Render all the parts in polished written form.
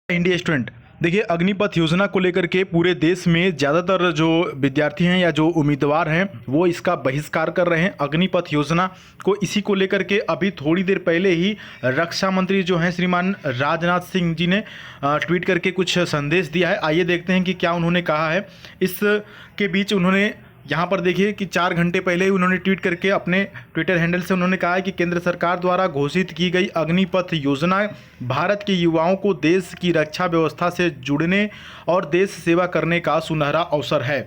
India student, देखिए अग्निपथ योजना को लेकर के पूरे देश में ज़्यादातर जो विद्यार्थी हैं या जो उम्मीदवार हैं वो इसका बहिष्कार कर रहे हैं। अग्निपथ योजना को इसी को लेकर के अभी थोड़ी देर पहले ही रक्षा मंत्री जो हैं श्रीमान राजनाथ सिंह जी ने ट्वीट करके कुछ संदेश दिया है। आइए देखते हैं कि क्या उन्होंने कहा है। इसके बीच उन्होंने यहाँ पर देखिए कि 4 घंटे पहले ही उन्होंने ट्वीट करके अपने ट्विटर हैंडल से उन्होंने कहा है कि केंद्र सरकार द्वारा घोषित की गई अग्निपथ योजना भारत के युवाओं को देश की रक्षा व्यवस्था से जुड़ने और देश सेवा करने का सुनहरा अवसर है।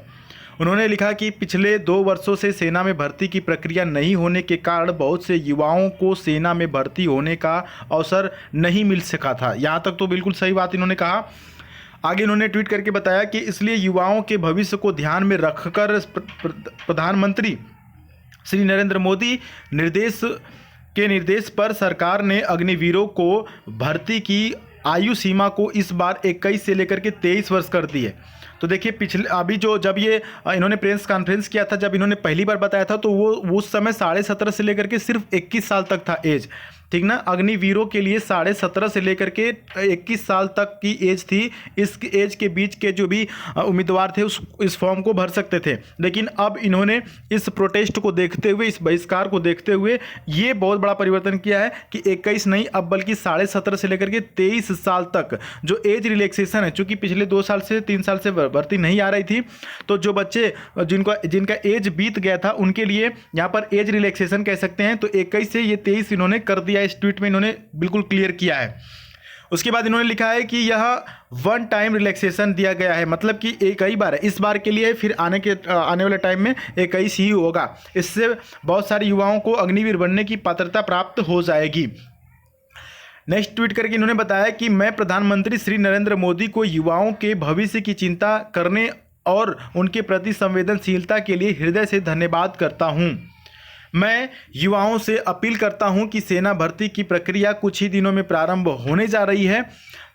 उन्होंने लिखा कि पिछले 2 वर्षों से सेना में भर्ती की प्रक्रिया नहीं होने के कारण बहुत से युवाओं को सेना में भर्ती होने का अवसर नहीं मिल सका था। यहाँ तक तो बिल्कुल सही बात इन्होंने कहा। आगे इन्होंने ट्वीट करके बताया कि इसलिए युवाओं के भविष्य को ध्यान में रखकर प्रधानमंत्री श्री नरेंद्र मोदी निर्देश पर सरकार ने अग्निवीरों को भर्ती की आयु सीमा को इस बार 21 से लेकर के 23 वर्ष कर दी है। तो देखिए अभी जब ये इन्होंने प्रेस कॉन्फ्रेंस किया था, जब इन्होंने पहली बार बताया था तो वो उस समय 17.5 से लेकर के सिर्फ 21 साल तक था एज, ठीक ना। अग्निवीरों के लिए 17.5 से लेकर के 21 साल तक की एज थी। इस एज के बीच के जो भी उम्मीदवार थे इस फॉर्म को भर सकते थे। लेकिन अब इन्होंने इस प्रोटेस्ट को देखते हुए, इस बहिष्कार को देखते हुए ये बहुत बड़ा परिवर्तन किया है कि 21 नहीं, अब बल्कि 17.5 से लेकर के 23 साल तक जो एज रिलैक्सेशन है, चूँकि पिछले 2 साल से 3 साल से भर्ती नहीं आ रही थी, तो जो बच्चे जिनका एज बीत गया था उनके लिए यहाँ पर एज रिलैक्सेशन कह सकते हैं। तो 21 से ये 23 इन्होंने कर दिया। इस ट्वीट में इन्होंने बिल्कुल क्लियर किया है। उसके बाद इन्होंने लिखा है कि यह वन टाइम रिलैक्सेशन दिया गया है, मतलब कि एक ही बार है, इस बार के लिए, फिर आने वाले टाइम में 21 ही होगा। इससे बहुत सारे युवाओं को अग्निवीर बनने की पात्रता प्राप्त हो जाएगी। नेक्स्ट ट्वीट करके इन्होंने बताया कि मैं प्रधानमंत्री श्री नरेंद्र मोदी को युवाओं के भविष्य की चिंता करने और उनके प्रति संवेदनशीलता के लिए हृदय से धन्यवाद करता हूं। मैं युवाओं से अपील करता हूं कि सेना भर्ती की प्रक्रिया कुछ ही दिनों में प्रारंभ होने जा रही है,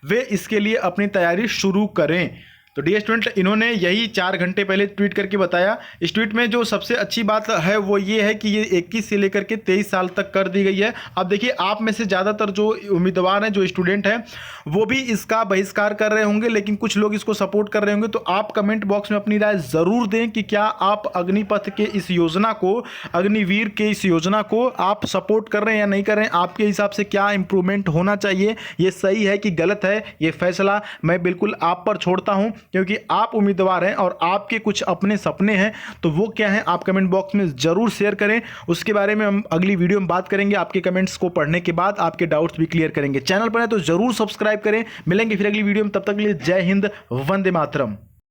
वे इसके लिए अपनी तैयारी शुरू करें। तो डियर स्टूडेंट, इन्होंने यही 4 घंटे पहले ट्वीट करके बताया। इस ट्वीट में जो सबसे अच्छी बात है वो ये है कि ये 21 से लेकर के 23 साल तक कर दी गई है। अब देखिए आप में से ज़्यादातर जो उम्मीदवार हैं, जो स्टूडेंट हैं, वो भी इसका बहिष्कार कर रहे होंगे, लेकिन कुछ लोग इसको सपोर्ट कर रहे होंगे। तो आप कमेंट बॉक्स में अपनी राय ज़रूर दें कि क्या आप अग्निपथ के इस योजना को, अग्निवीर के इस योजना को आप सपोर्ट कर रहे हैं या नहीं कर रहे हैं। आपके हिसाब से क्या इंप्रूवमेंट होना चाहिए, ये सही है कि गलत है, ये फैसला मैं बिल्कुल आप पर छोड़ता हूँ, क्योंकि आप उम्मीदवार हैं और आपके कुछ अपने सपने हैं। तो वो क्या हैं, आप कमेंट बॉक्स में ज़रूर शेयर करें। उसके बारे में हम अगली वीडियो में बात करेंगे। आपके कमेंट्स को पढ़ने के बाद आपके डाउट्स भी क्लियर करेंगे। चैनल पर है तो ज़रूर सब्सक्राइब करें। मिलेंगे फिर अगली वीडियो में, तब तक के लिए जय हिंद, वंदे मातरम।